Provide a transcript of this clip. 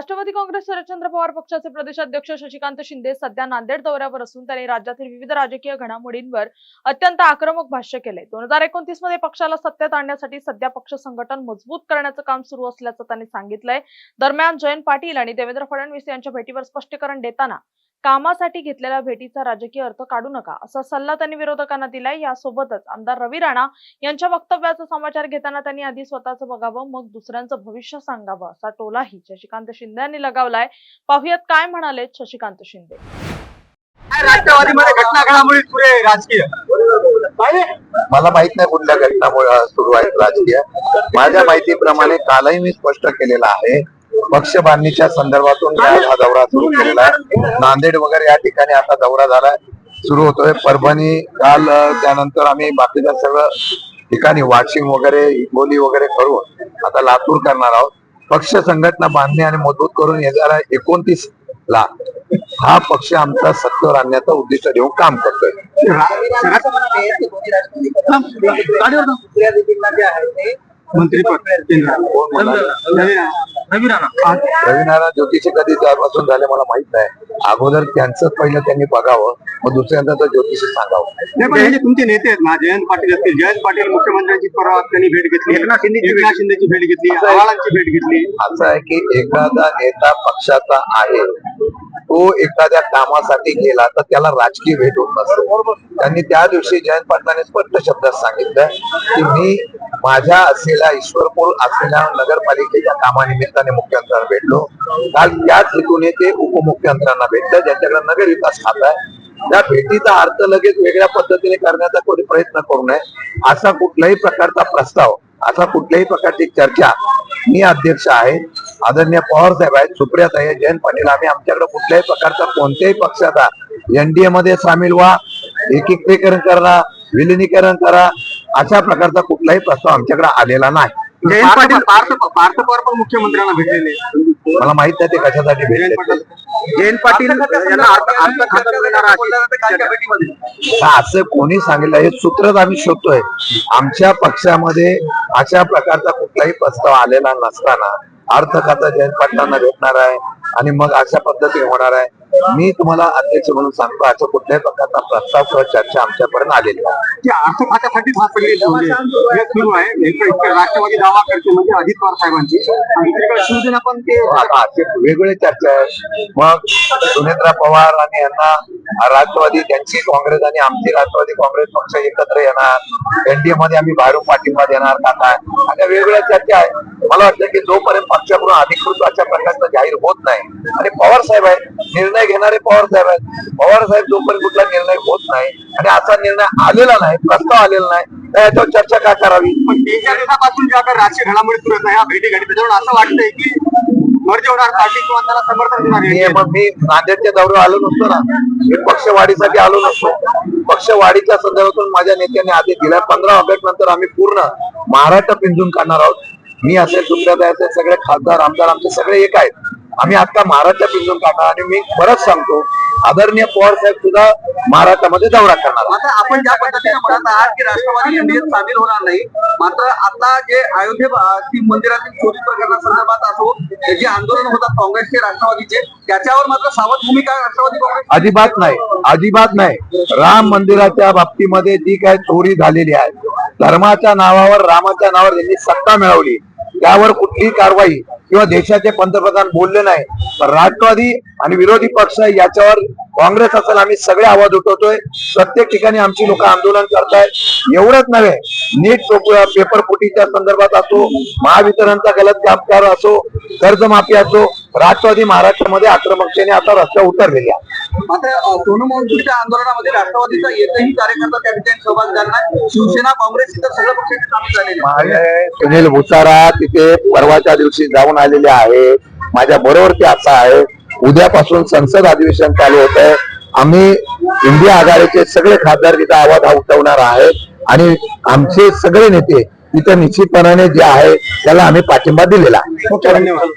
राष्ट्रवादी काँग्रेस शरदचंद्र पवार पक्षाचे प्रदेशाध्यक्ष शशिकांत शिंदे सध्या नांदेड दौऱ्यावर असून त्यांनी राज्यातील विविध राजकीय घडामोडींवर अत्यंत आक्रमक भाष्य केले। 2029 मध्ये पक्षाला सत्तेत आणण्यासाठी सध्या पक्ष संघटन मजबूत करण्याचं काम सुरू असल्याचं त्यांनी सांगितलंय। दरम्यान जयंत पाटील आणि देवेंद्र फडणवीस यांच्या भेटीवर स्पष्टीकरण देताना कामासाठी घेतलेल्या भेटीचा राजकीय अर्थ काढू नका असा सल्ला त्यांनी विरोधकांना दिलाय। यासोबतच आमदार रवी राणा यांच्या वक्तव्याचा समाचार घेताना त्यांनी आधी स्वतःचं बघावं मग दुसऱ्यांचं भविष्य सांगावं असा टोलाही शशिकांत शिंदे यांनी लगावलाय। पाहुयात काय म्हणाले शशिकांत शिंदे। राष्ट्रवादीमध्ये घटना घडामोडी सुरू आहे राजकीय, मला माहित नाही कुठल्या घटनामुळे सुरू आहेत राजकीय। माझ्या माहितीप्रमाणे कालही मी स्पष्ट केलेलं आहे, पक्ष बांधणीच्या संदर्भातून हा दौरा सुरू केलेला आहे। नांदेड वगैरे या ठिकाणी आता दौरा झालाय, सुरू होतोय। परभणी काल, त्यानंतर आम्ही बाकीच्या सगळं ठिकाणी वाशिम वगैरे हिंगोली वगैरे करून आता लातूर करणार आहोत। पक्ष संघटना बांधणे आणि मजबूत करून 2029 ला हा पक्ष आमचा सत्तेवर आणण्याचा उद्दिष्ट घेऊन काम करतोय। मंत्रीपद रवी राणा ज्योतिषी कधी त्यापासून झाले मला माहित नाही। अगोदर त्यांचं पहिलं त्यांनी बघावं, मग दुसऱ्यांदा तर ज्योतिषी सांगावं। तुमचे नेते आहेत ना, जयंत पाटील असतील, जयंत पाटील मुख्यमंत्र्यांची परवा त्यांनी भेट घेतली, एकनाथ शिंदेची भेट घेतली, आव्हाडांची भेट घेतली। असं आहे की एखादा नेता पक्षाचा आहे, तो एखाद्या कामासाठी गेला तर त्याला राजकीय भेट होत नसते। त्यांनी त्या दिवशी जयंत पाटलांनी स्पष्ट शब्दात सांगितलं की मी माझ्या असलेल्या ईश्वरपूर असलेल्या नगरपालिकेच्या कामानिमित्ताने मुख्यमंत्र्यांना भेटलो। काल त्याच हेतूने ते उपमुख्यमंत्र्यांना भेटलं, ज्यांच्याकडे नगर विकास खातं आहे। त्या भेटीचा अर्थ लगेच वेगळ्या पद्धतीने करण्याचा कोणी प्रयत्न करू नये। असा कुठल्याही प्रकारचा प्रस्ताव, असा कुठल्याही प्रकारची चर्चा, मी अध्यक्ष आहे, आदरणीय पवार साहेब आहेत, सुप्रियाताई आहे, जयंत पाटील, आम्ही आमच्याकडे कुठल्याही प्रकारचा कोणत्याही पक्षाचा एनडीए मध्ये सामील व्हा, एकीकरण करा, विलिनीकरण करा, अशा प्रकारचा कुठलाही प्रस्ताव आमच्याकडे आलेला नाही। जयंत पाटील पार्थ पवार पण मुख्यमंत्र्यांना भेटलेले, मला माहित नाही ते कशासाठी भेटले। जयंत पाटील असं कोणी सांगितलं, हे सूत्रच आम्ही शोधतोय। आमच्या पक्षामध्ये अशा प्रकारचा कुठलाही प्रस्ताव आलेला नसताना अर्थ खाता जयंत पाटलांना भेटणार आहे आणि मग अशा पद्धतीने होणार आहे। मी तुम्हाला अध्यक्ष म्हणून सांगतो, अशा कुठल्याही प्रकारचा प्रस्ताव किंवा चर्चा आमच्यापर्यंत आलेली आहे। अर्थ खात्यासाठी सुरू आहे, राष्ट्रवादी दावा करते म्हणजे अजित पवार साहेबांची, शिवसेना पण ते वेगवेगळे चर्चा आहे। मग सुनेत्रा पवार आणि यांना राष्ट्रवादी, त्यांची काँग्रेस आणि आमची राष्ट्रवादी काँग्रेस पक्ष एकत्र येणार, एनडीए मध्ये आम्ही बाहेरून पाठिंबा देणार का काय, अशा वेगवेगळ्या चर्चा आहे। मला वाटतं की जोपर्यंत पक्षाकडून अधिकृत अशा प्रकारचं जाहीर होत नाही, आणि पवार साहेब आहेत, निर्णय घेणारे पवार साहेब आहेत, पवार साहेब जोपर्यंत कुठला निर्णय होत नाही आणि असा निर्णय आलेला नाही, प्रस्ताव आलेला नाही, तर याच्यावर चर्चा का करावी। पण 3-4 दिवसापासून ज्या काही राजकीय घडामोडी सुरू आहेत या भेटी घडी, त्याच्यावर असं वाटतंय की मर्ज होणार, पार्टी किंवा त्याला समर्थन देणार। मग मी नांदेडच्या दौऱ्यावर आलो नसतो ना, मी पक्षवाढीसाठी आलो नसतो। पक्षवाढीच्या संदर्भातून माझ्या नेत्यांनी आदेश दिला, 15 ऑगस्ट नंतर आम्ही पूर्ण महाराष्ट्र पिंजून काढणार आहोत। मी असेल, सुप्रियाताई असेल, सगळे खासदार आमदार आमचे सगळे एक आहेत, आम्ही आता महाराष्ट्र पिंजून काढणार। आणि मी परत सांगतो, आदरणीय पवार साहेब सुद्धा महाराष्ट्रामध्ये दौरा करणार। आता आपण ज्या पद्धतीने म्हणत आहात की राष्ट्रवादी एनडीएत सामील होणार नाही, मात्र आता जे अयोध्ये मंदिरातील चोरी प्रकरणासंदर्भात असो, जे आंदोलन होतात काँग्रेसचे राष्ट्रवादीचे, त्याच्यावर मात्र सावध भूमिका राष्ट्रवादी काँग्रेस अजिबात नाही, अजिबात नाही। राम मंदिराच्या बाबतीमध्ये जी काही चोरी झालेली आहे, धर्माच्या नावावर, रामाच्या नावावर ज्यांनी सत्ता मिळवली, त्यावर कुठलीही कारवाई किंवा देशाचे पंतप्रधान बोलले नाही, तर राष्ट्रवादी आणि विरोधी पक्ष याच्यावर, काँग्रेस असेल, आम्ही सगळे आवाज उठवतोय। प्रत्येक ठिकाणी आमची लोक आंदोलन करतायत। एवढंच नव्हे, नीट पेपर फुटीच्या संदर्भात असो, महावितरणचा गलत कामगार असो, कर्जमाफी असो, राष्ट्रवादी महाराष्ट्रामध्ये आक्रमकतेने आता रस्त्यावर उतरलेली आहे। मात्र सोनमोहनच्या आंदोलनामध्ये राष्ट्रवादीचा एकही कार्यकर्ता त्या ठिकाणी सहभाग झाला नाही, शिवसेना, काँग्रेस इतर सगळ्या पक्षांची सामील झालेली। सुनील भुसारा तिथे परवाच्या दिवशी जाऊन आलेले आहे, माझ्या बरोबर ते असं आहे। उद्यापासून संसद अधिवेशन चालू होत आहे, आम्ही इंडिया आघाडीचे सगळे खासदार तिथे आवाज उठवणार आहे आणि आमचे सगळे नेते तिथे निश्चितपणाने जे आहे त्याला आम्ही पाठिंबा दिलेला आहे। धन्यवाद।